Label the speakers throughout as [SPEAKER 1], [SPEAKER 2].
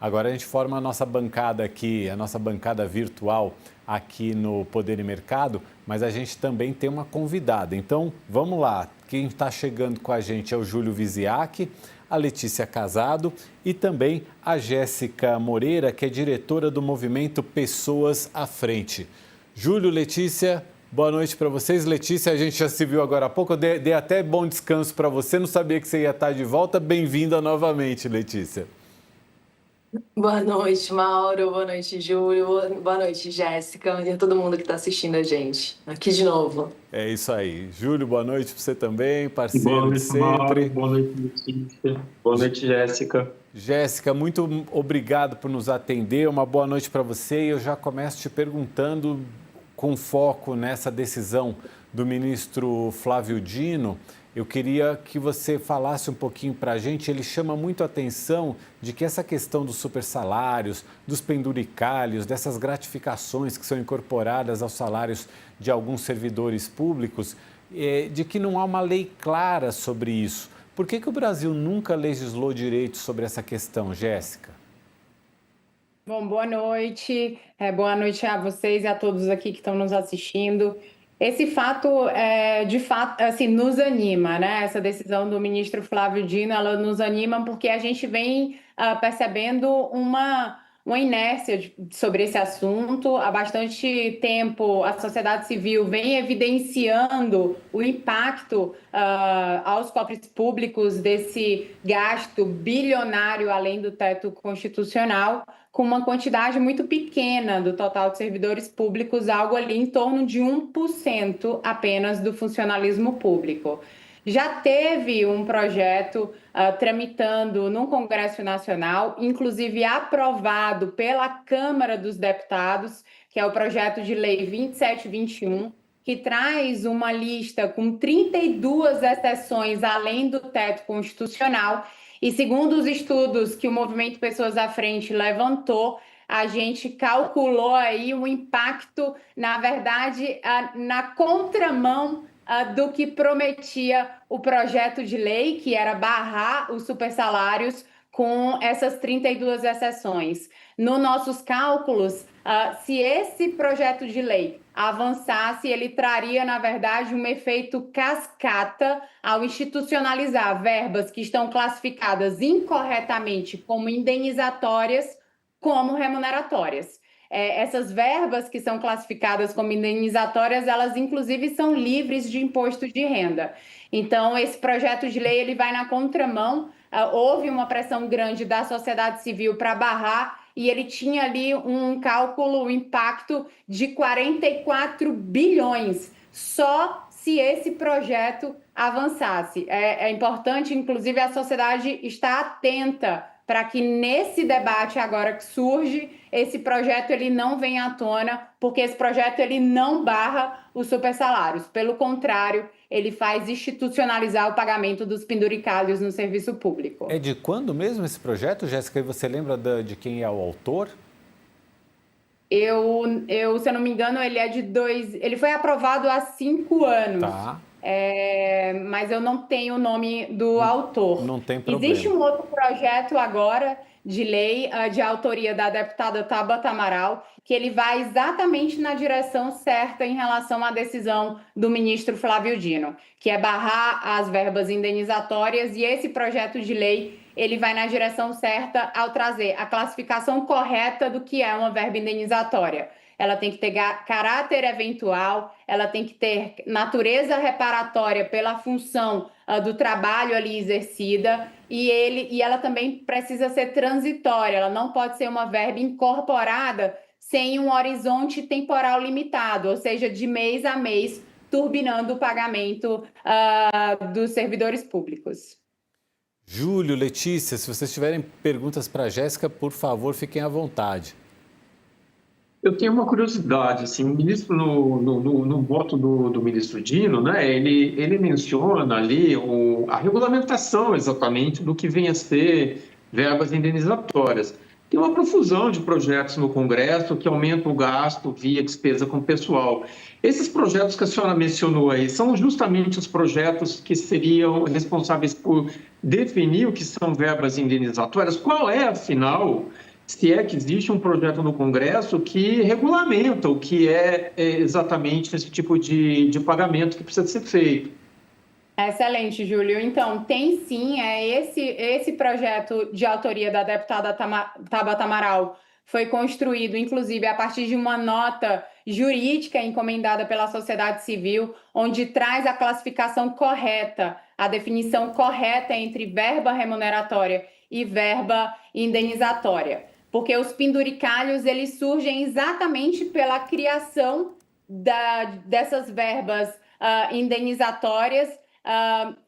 [SPEAKER 1] Agora a gente forma a nossa bancada aqui, a nossa bancada virtual aqui no Poder e Mercado, mas a gente também tem uma convidada. Então, vamos lá. Quem está chegando com a gente é o Júlio Viziac, a Letícia Casado e também a Jéssica Moreira, que é diretora do movimento Pessoas à Frente. Júlio, Letícia, boa noite para vocês. Letícia, a gente já se viu agora há pouco, eu dei até bom descanso para você, não sabia que você ia estar de volta. Bem-vinda novamente, Letícia.
[SPEAKER 2] Boa noite, Mauro. Boa noite, Júlio. Boa noite, Jéssica. E a todo mundo que está assistindo a gente. Aqui de novo.
[SPEAKER 1] É isso aí. Júlio, boa noite para você também,
[SPEAKER 3] Boa
[SPEAKER 1] parceiro de
[SPEAKER 3] noite, Mauro.
[SPEAKER 1] sempre.
[SPEAKER 3] Boa noite, Letícia. Boa noite, Jéssica.
[SPEAKER 1] Jéssica, muito obrigado por nos atender. Uma boa noite para você. E eu já começo te perguntando, com foco nessa decisão do ministro Flávio Dino, eu queria que você falasse um pouquinho para a gente. Ele chama muito a atenção de que essa questão dos supersalários, dos penduricalhos, dessas gratificações que são incorporadas aos salários de alguns servidores públicos, de que não há uma lei clara sobre isso. Por que o Brasil nunca legislou direito sobre essa questão, Jéssica?
[SPEAKER 4] Bom, boa noite. Boa noite a vocês e a todos aqui que estão nos assistindo. Esse fato, de fato, assim, nos anima, né? Essa decisão do ministro Flávio Dino, ela nos anima porque a gente vem percebendo uma inércia sobre esse assunto. Há bastante tempo, a sociedade civil vem evidenciando o impacto aos cofres públicos desse gasto bilionário além do teto constitucional, com uma quantidade muito pequena do total de servidores públicos, algo ali em torno de 1% apenas do funcionalismo público. Já teve um projeto tramitando no Congresso Nacional, inclusive aprovado pela Câmara dos Deputados, que é o projeto de lei 2721, que traz uma lista com 32 exceções além do teto constitucional. E segundo os estudos que o Movimento Pessoas à Frente levantou, a gente calculou aí um impacto, na verdade, na contramão do que prometia o projeto de lei, que era barrar os supersalários com essas 32 exceções. Nos nossos cálculos, se esse projeto de lei avançasse, ele traria, na verdade, um efeito cascata ao institucionalizar verbas que estão classificadas incorretamente como indenizatórias como remuneratórias. Essas verbas que são classificadas como indenizatórias, elas inclusive são livres de imposto de renda. Então, esse projeto de lei ele vai na contramão. Houve uma pressão grande da sociedade civil para barrar e ele tinha ali um cálculo, um impacto de 44 bilhões, só se esse projeto avançasse. É importante, inclusive, a sociedade estar atenta para que nesse debate agora que surge, esse projeto ele não venha à tona, porque esse projeto ele não barra os supersalários. Pelo contrário, ele faz institucionalizar o pagamento dos penduricalhos no serviço público.
[SPEAKER 1] É de quando mesmo esse projeto, Jéssica? E você lembra de quem é o autor?
[SPEAKER 4] Se eu não me engano, ele foi aprovado há 5 anos.
[SPEAKER 1] Tá.
[SPEAKER 4] Mas eu não tenho o nome do autor.
[SPEAKER 1] Não tem problema.
[SPEAKER 4] Existe um outro projeto agora de lei de autoria da deputada Tabata Amaral, que ele vai exatamente na direção certa em relação à decisão do ministro Flávio Dino, que é barrar as verbas indenizatórias, e esse projeto de lei ele vai na direção certa ao trazer a classificação correta do que é uma verba indenizatória. Ela tem que ter caráter eventual, ela tem que ter natureza reparatória pela função do trabalho ali exercida e ela também precisa ser transitória, ela não pode ser uma verba incorporada sem um horizonte temporal limitado, ou seja, de mês a mês, turbinando o pagamento dos servidores públicos.
[SPEAKER 1] Júlio, Letícia, se vocês tiverem perguntas para a Jéssica, por favor, fiquem à vontade.
[SPEAKER 3] Eu tenho uma curiosidade, assim, o ministro, no voto do ministro Dino, né, ele menciona ali a regulamentação exatamente do que vem a ser verbas indenizatórias. Tem uma profusão de projetos no Congresso que aumentam o gasto via despesa com pessoal. Esses projetos que a senhora mencionou aí são justamente os projetos que seriam responsáveis por definir o que são verbas indenizatórias? Qual é, afinal, se é que existe um projeto no Congresso que regulamenta o que é exatamente esse tipo de pagamento que precisa ser feito.
[SPEAKER 4] Excelente, Júlio. Então, tem sim, esse projeto de autoria da deputada Tabata Amaral foi construído, inclusive, a partir de uma nota jurídica encomendada pela sociedade civil, onde traz a classificação correta, a definição correta entre verba remuneratória e verba indenizatória. Porque os penduricalhos, eles surgem exatamente pela criação dessas verbas indenizatórias,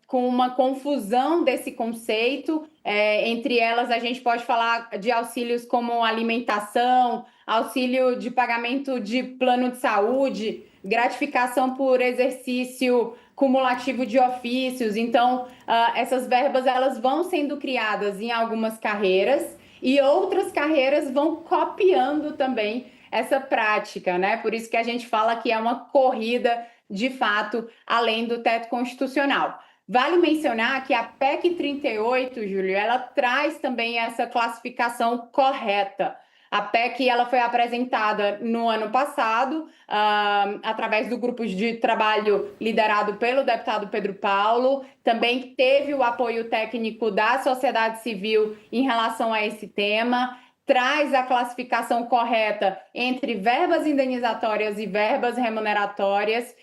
[SPEAKER 4] com uma confusão desse conceito. Entre elas, a gente pode falar de auxílios como alimentação, auxílio de pagamento de plano de saúde, gratificação por exercício cumulativo de ofícios. Então, essas verbas elas vão sendo criadas em algumas carreiras e outras carreiras vão copiando também essa prática, né? Por isso que a gente fala que é uma corrida, de fato, além do teto constitucional. Vale mencionar que a PEC 38, Júlio, ela traz também essa classificação correta. A PEC ela foi apresentada no ano passado, através do grupo de trabalho liderado pelo deputado Pedro Paulo. Também teve o apoio técnico da sociedade civil em relação a esse tema. Traz a classificação correta entre verbas indenizatórias e verbas remuneratórias.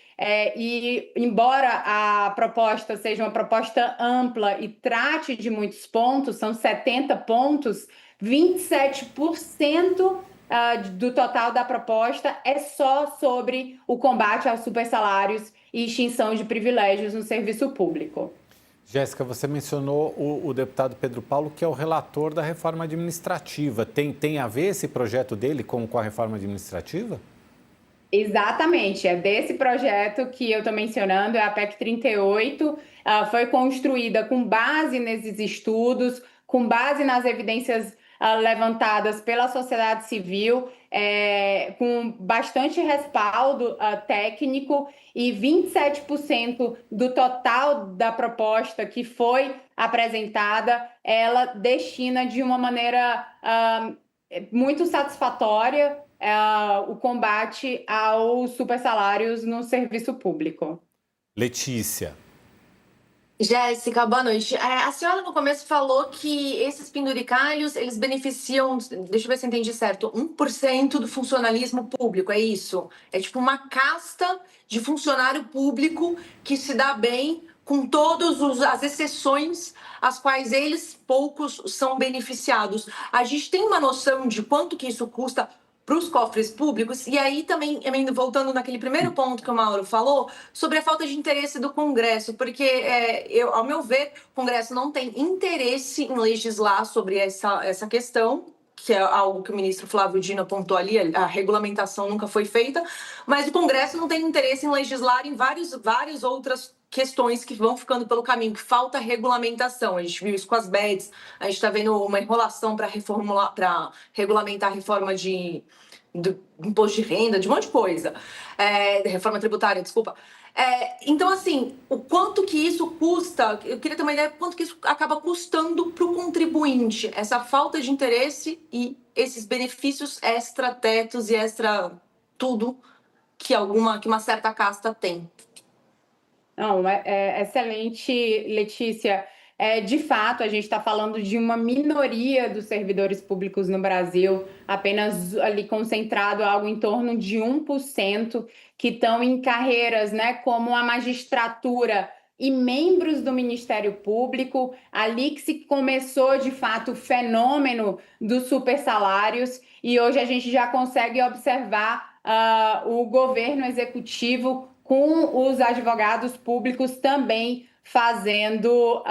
[SPEAKER 4] E, embora a proposta seja uma proposta ampla e trate de muitos pontos, são 70 pontos, 27% do total da proposta é só sobre o combate aos supersalários e extinção de privilégios no serviço público.
[SPEAKER 1] Jéssica, você mencionou o deputado Pedro Paulo, que é o relator da reforma administrativa. Tem a ver esse projeto dele com a reforma administrativa?
[SPEAKER 4] Exatamente, é desse projeto que eu estou mencionando, é a PEC 38, foi construída com base nesses estudos, com base nas evidências levantadas pela sociedade civil, com bastante respaldo técnico, e 27% do total da proposta que foi apresentada, ela destina de uma maneira muito satisfatória o combate aos supersalários no serviço público.
[SPEAKER 1] Letícia.
[SPEAKER 2] Jéssica, boa noite. A senhora no começo falou que esses penduricalhos, eles beneficiam, deixa eu ver se eu entendi certo, 1% do funcionalismo público, é isso? É tipo uma casta de funcionário público que se dá bem com todas as exceções às quais eles poucos são beneficiados. A gente tem uma noção de quanto que isso custa para os cofres públicos? E aí também, voltando naquele primeiro ponto que o Mauro falou, sobre a falta de interesse do Congresso, porque, ao meu ver, o Congresso não tem interesse em legislar sobre essa questão, que é algo que o ministro Flávio Dino apontou ali, a regulamentação nunca foi feita, mas o Congresso não tem interesse em legislar em várias outras questões que vão ficando pelo caminho, que falta regulamentação. A gente viu isso com as BEDs, a gente está vendo uma enrolação para regulamentar a reforma do imposto de renda, de um monte de coisa, reforma tributária, desculpa. Então, assim, o quanto que isso custa, eu queria ter uma ideia do quanto que isso acaba custando para o contribuinte, essa falta de interesse e esses benefícios extra-tetos e extra-tudo que uma certa casta tem.
[SPEAKER 4] Não, excelente, Letícia. De fato, a gente está falando de uma minoria dos servidores públicos no Brasil, apenas ali concentrado algo em torno de 1%, que estão em carreiras, né, como a magistratura e membros do Ministério Público, ali que se começou, de fato, o fenômeno dos supersalários, e hoje a gente já consegue observar o governo executivo com os advogados públicos também fazendo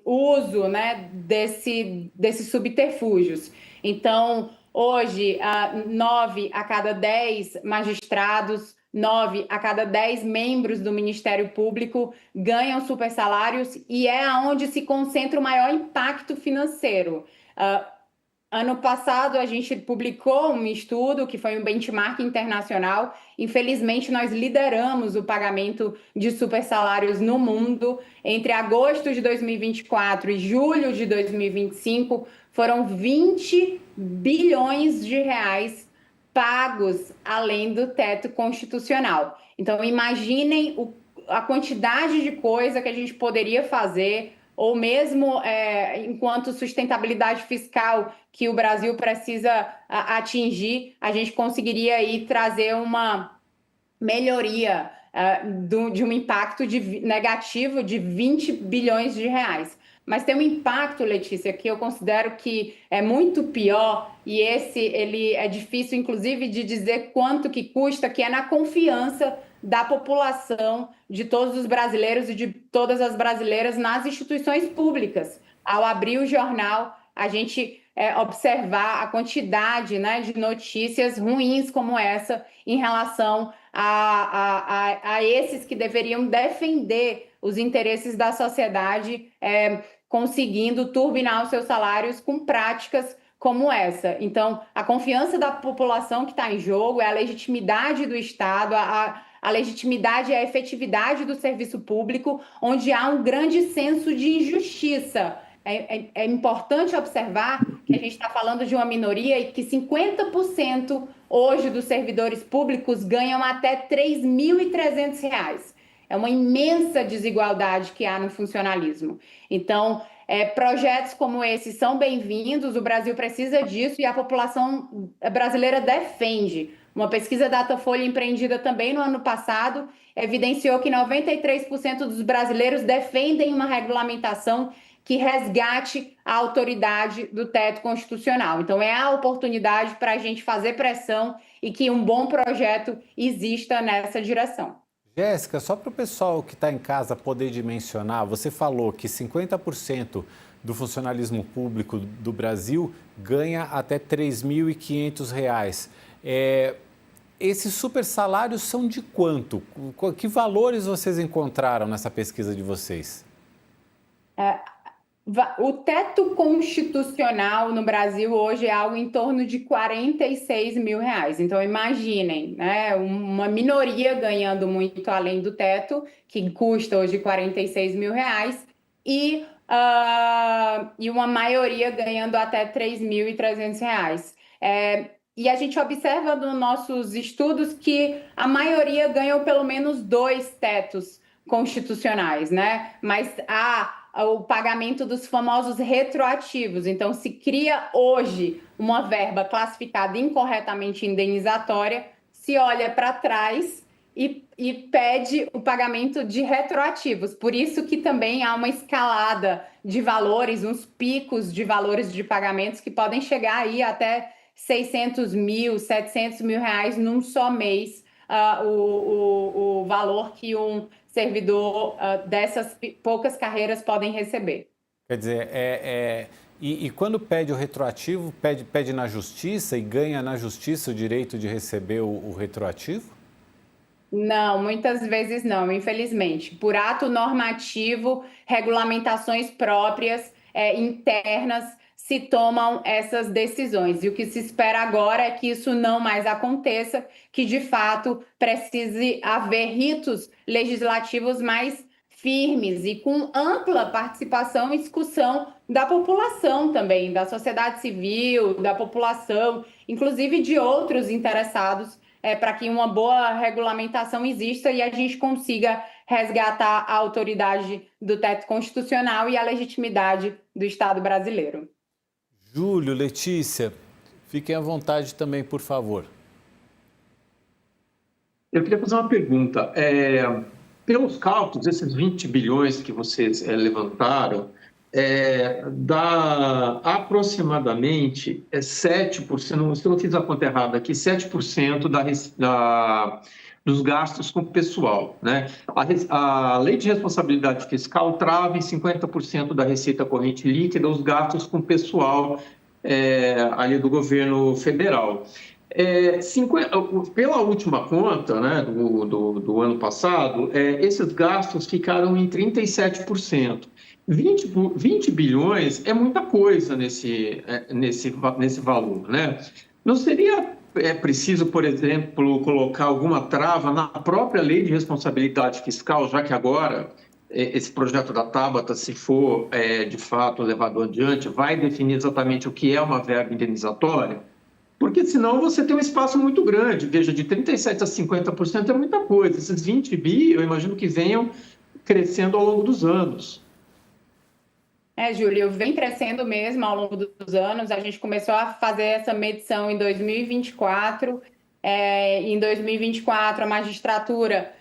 [SPEAKER 4] uso, né, desses subterfúgios. Então, hoje, 9 a cada 10 magistrados, 9 a cada 10 membros do Ministério Público ganham supersalários, e é onde se concentra o maior impacto financeiro. Ano passado, a gente publicou um estudo que foi um benchmark internacional. Infelizmente, nós lideramos o pagamento de supersalários no mundo. Entre agosto de 2024 e julho de 2025, foram 20 bilhões de reais pagos além do teto constitucional. Então, imaginem a quantidade de coisa que a gente poderia fazer, ou mesmo enquanto sustentabilidade fiscal que o Brasil precisa atingir, a gente conseguiria aí trazer uma melhoria de um impacto negativo de 20 bilhões de reais. Mas tem um impacto, Letícia, que eu considero que é muito pior, e ele é difícil, inclusive, de dizer quanto que custa, que é na confiança da população, de todos os brasileiros e de todas as brasileiras nas instituições públicas. Ao abrir o jornal, a gente observar a quantidade, né, de notícias ruins como essa em relação a esses que deveriam defender os interesses da sociedade, conseguindo turbinar os seus salários com práticas como essa. Então, a confiança da população que está em jogo, é a legitimidade do Estado, a legitimidade e a efetividade do serviço público, onde há um grande senso de injustiça. É importante observar que a gente está falando de uma minoria e que 50% hoje dos servidores públicos ganham até R$ 3.300. É uma imensa desigualdade que há no funcionalismo. Então, projetos como esse são bem-vindos, o Brasil precisa disso e a população brasileira defende. Uma pesquisa Datafolha empreendida também no ano passado evidenciou que 93% dos brasileiros defendem uma regulamentação que resgate a autoridade do teto constitucional. Então, é a oportunidade para a gente fazer pressão e que um bom projeto exista nessa direção.
[SPEAKER 1] Jéssica, só para o pessoal que está em casa poder dimensionar, você falou que 50% do funcionalismo público do Brasil ganha até R$ 3.500. Esses super salários são de quanto? Que valores vocês encontraram nessa pesquisa de vocês?
[SPEAKER 4] O teto constitucional no Brasil hoje é algo em torno de R$ 46 mil. Então, imaginem, né, uma minoria ganhando muito além do teto, que custa hoje R$ 46 mil, e uma maioria ganhando até R$ 3.300. E a gente observa nos nossos estudos que a maioria ganham pelo menos 2 tetos constitucionais, né? Mas há o pagamento dos famosos retroativos. Então, se cria hoje uma verba classificada incorretamente indenizatória, se olha para trás e pede o pagamento de retroativos. Por isso que também há uma escalada de valores, uns picos de valores de pagamentos que podem chegar aí até 600 mil, 700 mil reais num só mês, o valor que um servidor dessas poucas carreiras podem receber.
[SPEAKER 1] Quer dizer, e quando pede o retroativo, pede na justiça e ganha na justiça o direito de receber o retroativo?
[SPEAKER 4] Não, muitas vezes não, infelizmente. Por ato normativo, regulamentações próprias, internas, se tomam essas decisões. E o que se espera agora é que isso não mais aconteça, que de fato precise haver ritos legislativos mais firmes e com ampla participação e discussão da população também, da sociedade civil, da população, inclusive de outros interessados, para que uma boa regulamentação exista e a gente consiga resgatar a autoridade do teto constitucional e a legitimidade do Estado brasileiro.
[SPEAKER 1] Júlio, Letícia, fiquem à vontade também, por favor.
[SPEAKER 3] Eu queria fazer uma pergunta. Pelos cálculos, esses 20 bilhões que vocês levantaram, dá aproximadamente 7%, se eu não fiz a conta errada aqui, 7% dos gastos com o pessoal, né? A Lei de Responsabilidade Fiscal trava em 50% da receita corrente líquida os gastos com o pessoal ali do governo federal. Pela última conta, né, do ano passado, esses gastos ficaram em 37%. 20 bilhões é muita coisa nesse valor, né? Não seria preciso, por exemplo, colocar alguma trava na própria lei de responsabilidade fiscal, já que agora esse projeto da Tabata, se for de fato levado adiante, vai definir exatamente o que é uma verba indenizatória? Porque senão você tem um espaço muito grande. Veja, de 37% a 50% é muita coisa. Esses 20 bi, eu imagino que venham crescendo ao longo dos anos.
[SPEAKER 4] Júlio, vem crescendo mesmo ao longo dos anos. A gente começou a fazer essa medição em 2024. Em 2024, a magistratura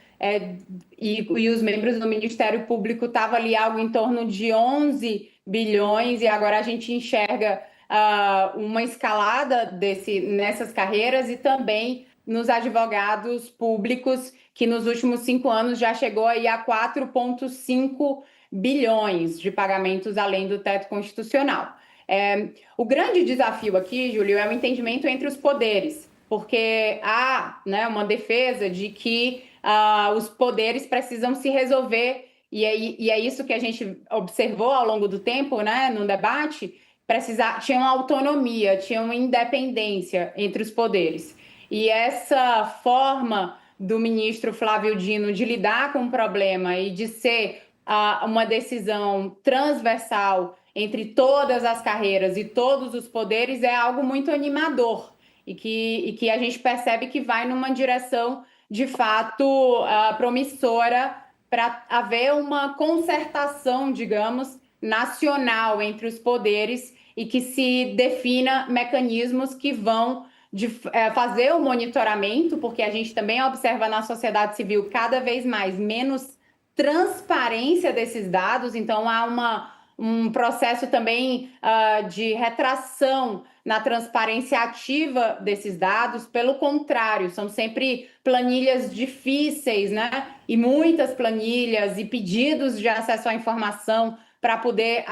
[SPEAKER 4] e os membros do Ministério Público estavam ali algo em torno de 11 bilhões, e agora a gente enxerga uma escalada nessas carreiras e também nos advogados públicos, que nos últimos 5 anos já chegou aí a 4,5 bilhões de pagamentos além do teto constitucional. O grande desafio aqui, Júlio, é o entendimento entre os poderes, porque há, né, uma defesa de que os poderes precisam se resolver, e é isso que a gente observou ao longo do tempo, né, no debate. Tinha uma autonomia, tinha uma independência entre os poderes. E essa forma do ministro Flávio Dino de lidar com o problema e de ser uma decisão transversal entre todas as carreiras e todos os poderes é algo muito animador, e que a gente percebe que vai numa direção, de fato, promissora para haver uma concertação, digamos, nacional entre os poderes, e que se defina mecanismos que vão fazer o monitoramento, porque a gente também observa na sociedade civil cada vez mais menos transparência desses dados. Então há um processo também de retração na transparência ativa desses dados. Pelo contrário, são sempre planilhas difíceis, né? E muitas planilhas e pedidos de acesso à informação para poder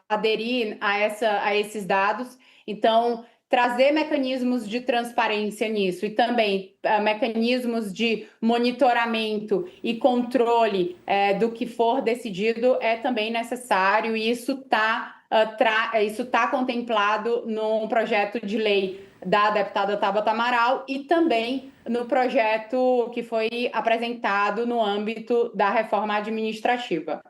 [SPEAKER 4] aderir a esses dados. Então, trazer mecanismos de transparência nisso e também mecanismos de monitoramento e controle do que for decidido é também necessário, e isso está contemplado no projeto de lei da deputada Tabata Amaral e também no projeto que foi apresentado no âmbito da reforma administrativa.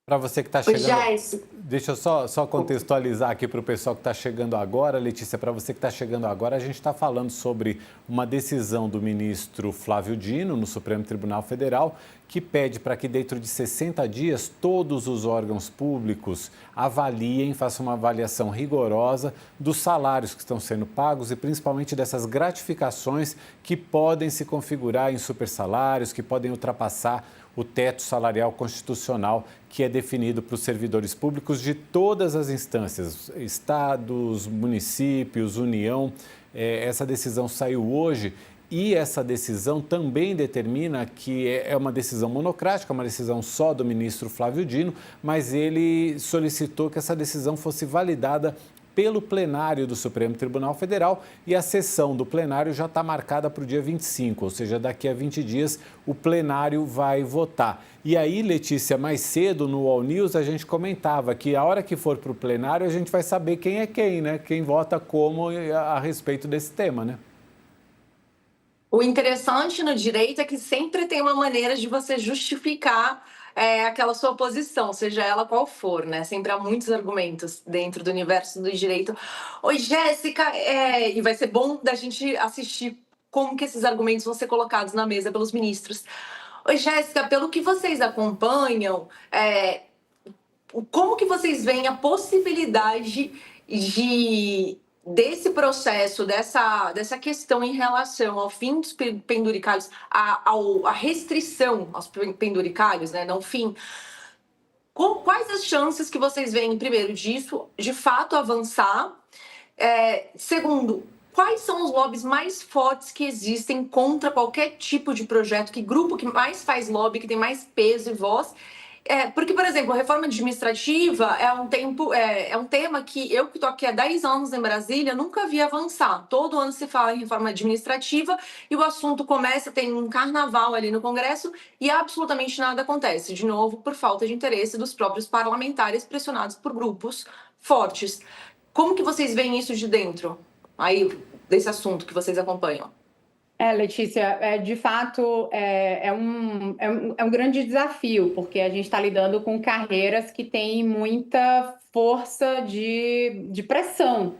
[SPEAKER 1] Para você que está chegando... Deixa eu só contextualizar aqui para o pessoal que está chegando agora. Letícia, para você que está chegando agora, a gente está falando sobre uma decisão do ministro Flávio Dino, no Supremo Tribunal Federal, que pede para que dentro de 60 dias todos os órgãos públicos façam uma avaliação rigorosa dos salários que estão sendo pagos e principalmente dessas gratificações que podem se configurar em supersalários, que podem ultrapassar o teto salarial constitucional que é definido para os servidores públicos de todas as instâncias, estados, municípios, União. Essa decisão saiu hoje e essa decisão também determina que é uma decisão monocrática, uma decisão só do ministro Flávio Dino, mas ele solicitou que essa decisão fosse validada pelo plenário do Supremo Tribunal Federal, e a sessão do plenário já está marcada para o dia 25, ou seja, daqui a 20 dias o plenário vai votar. E aí, Letícia, mais cedo no All News a gente comentava que a hora que for para o plenário a gente vai saber quem é quem, né? Quem vota como a respeito desse tema, né?
[SPEAKER 2] O interessante no direito é que sempre tem uma maneira de você justificar aquela sua posição, seja ela qual for, né? Sempre há muitos argumentos dentro do universo do direito. Oi, Jéssica, e vai ser bom da gente assistir como que esses argumentos vão ser colocados na mesa pelos ministros. Oi, Jéssica, pelo que vocês acompanham, como que vocês veem a possibilidade desse processo, dessa questão em relação ao fim dos penduricalhos, a restrição aos penduricalhos, né, não fim? Quais as chances que vocês veem, primeiro, disso de fato avançar? Segundo, quais são os lobbies mais fortes que existem contra qualquer tipo de projeto? Que grupo que mais faz lobby, que tem mais peso e voz? Porque, por exemplo, a reforma administrativa é um tema que eu que estou aqui há 10 anos em Brasília nunca vi avançar. Todo ano se fala em reforma administrativa e o assunto começa, tem um carnaval ali no Congresso e absolutamente nada acontece. De novo, por falta de interesse dos próprios parlamentares pressionados por grupos fortes. Como que vocês veem isso de dentro, aí, desse assunto que vocês acompanham?
[SPEAKER 4] Letícia, de fato é um grande desafio, porque a gente está lidando com carreiras que têm muita força de pressão,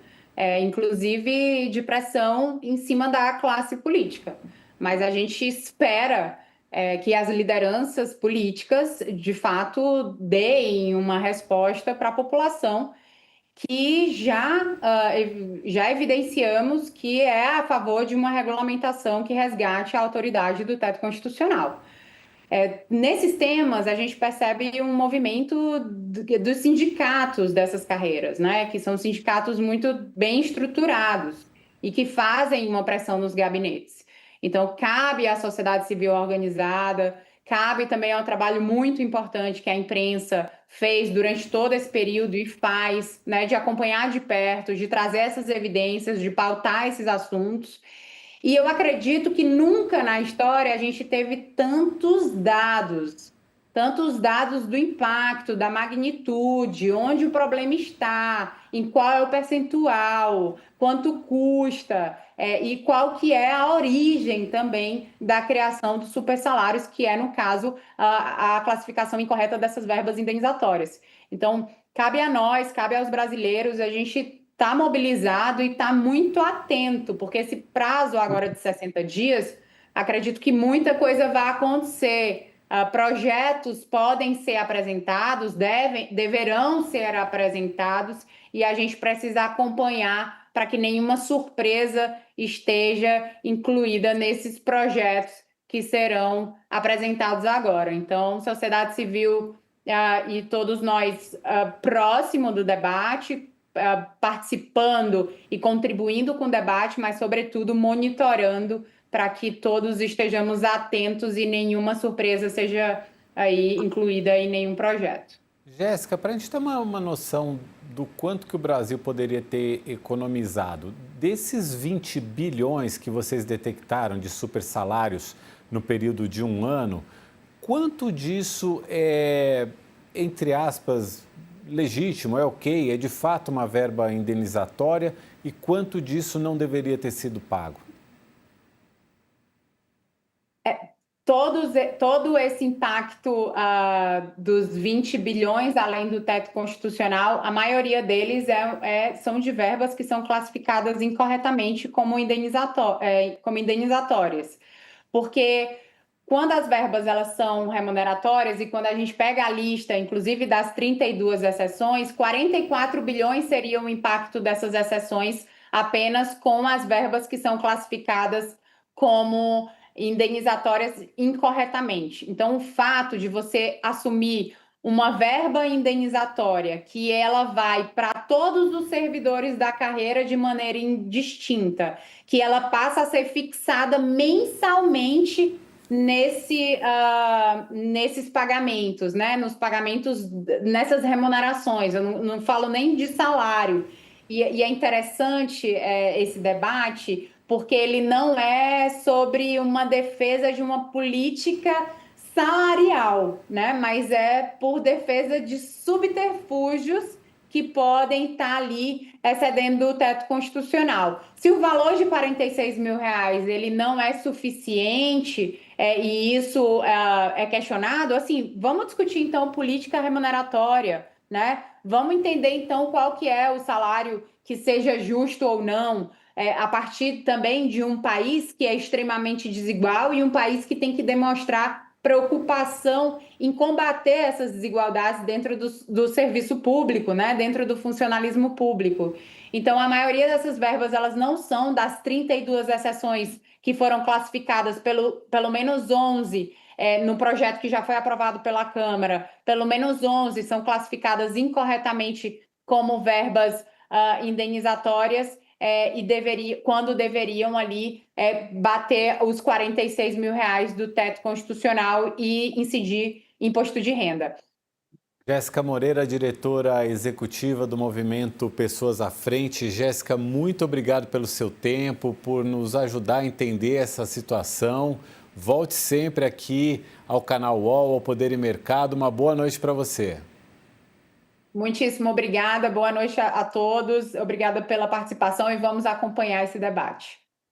[SPEAKER 4] inclusive de pressão em cima da classe política. Mas a gente espera que as lideranças políticas, de fato, deem uma resposta para a população que já evidenciamos que é a favor de uma regulamentação que resgate a autoridade do teto constitucional. Nesses temas, a gente percebe um movimento dos sindicatos dessas carreiras, né? Que são sindicatos muito bem estruturados e que fazem uma pressão nos gabinetes. Então, cabe à sociedade civil organizada, cabe também ao trabalho muito importante que a imprensa fez durante todo esse período e faz, né, de acompanhar de perto, de trazer essas evidências, de pautar esses assuntos. E eu acredito que nunca na história a gente teve tantos dados do impacto, da magnitude, onde o problema está, em qual é o percentual, quanto custa, e qual que é a origem também da criação dos supersalários, que é, no caso, a classificação incorreta dessas verbas indenizatórias. Então, cabe a nós, cabe aos brasileiros, a gente está mobilizado e está muito atento, porque esse prazo agora de 60 dias, acredito que muita coisa vai acontecer. Projetos podem ser apresentados, deverão ser apresentados, e a gente precisa acompanhar para que nenhuma surpresa esteja incluída nesses projetos que serão apresentados agora. Então, sociedade civil e todos nós próximo do debate, participando e contribuindo com o debate, mas, sobretudo, monitorando para que todos estejamos atentos e nenhuma surpresa seja aí incluída em nenhum projeto.
[SPEAKER 1] Jéssica, para a gente ter uma noção do quanto que o Brasil poderia ter economizado, desses 20 bilhões que vocês detectaram de supersalários no período de um ano, quanto disso é, entre aspas, legítimo, é ok, é de fato uma verba indenizatória e quanto disso não deveria ter sido pago?
[SPEAKER 4] Todo esse impacto dos 20 bilhões, além do teto constitucional, a maioria deles são de verbas que são classificadas incorretamente como indenizatórias. Porque quando as verbas elas são remuneratórias e quando a gente pega a lista, inclusive das 32 exceções, 44 bilhões seria o impacto dessas exceções apenas com as verbas que são classificadas como indenizatórias incorretamente. Então, o fato de você assumir uma verba indenizatória que ela vai para todos os servidores da carreira de maneira indistinta, que ela passa a ser fixada mensalmente nesses pagamentos, né? Nos pagamentos, nessas remunerações. Eu não falo nem de salário. E é interessante esse debate, porque ele não é sobre uma defesa de uma política salarial, né? Mas é por defesa de subterfúgios que podem estar ali excedendo o teto constitucional. Se o valor de R$46 mil ele não é suficiente e isso é questionado, assim, vamos discutir então política remuneratória, né? Vamos entender então qual que é o salário que seja justo ou não, a partir também de um país que é extremamente desigual e um país que tem que demonstrar preocupação em combater essas desigualdades dentro do serviço público, né? Dentro do funcionalismo público. Então, a maioria dessas verbas, elas não são das 32 exceções que foram classificadas, pelo menos 11 no projeto que já foi aprovado pela Câmara, pelo menos 11 são classificadas incorretamente como verbas indenizatórias, quando deveriam ali bater os R$46 mil do teto constitucional e incidir imposto de renda.
[SPEAKER 1] Jéssica Moreira, diretora executiva do movimento Pessoas à Frente. Jéssica, muito obrigado pelo seu tempo, por nos ajudar a entender essa situação. Volte sempre aqui ao canal UOL, ao Poder e Mercado. Uma boa noite para você.
[SPEAKER 4] Muitíssimo obrigada, boa noite a todos. Obrigada pela participação e vamos acompanhar esse debate.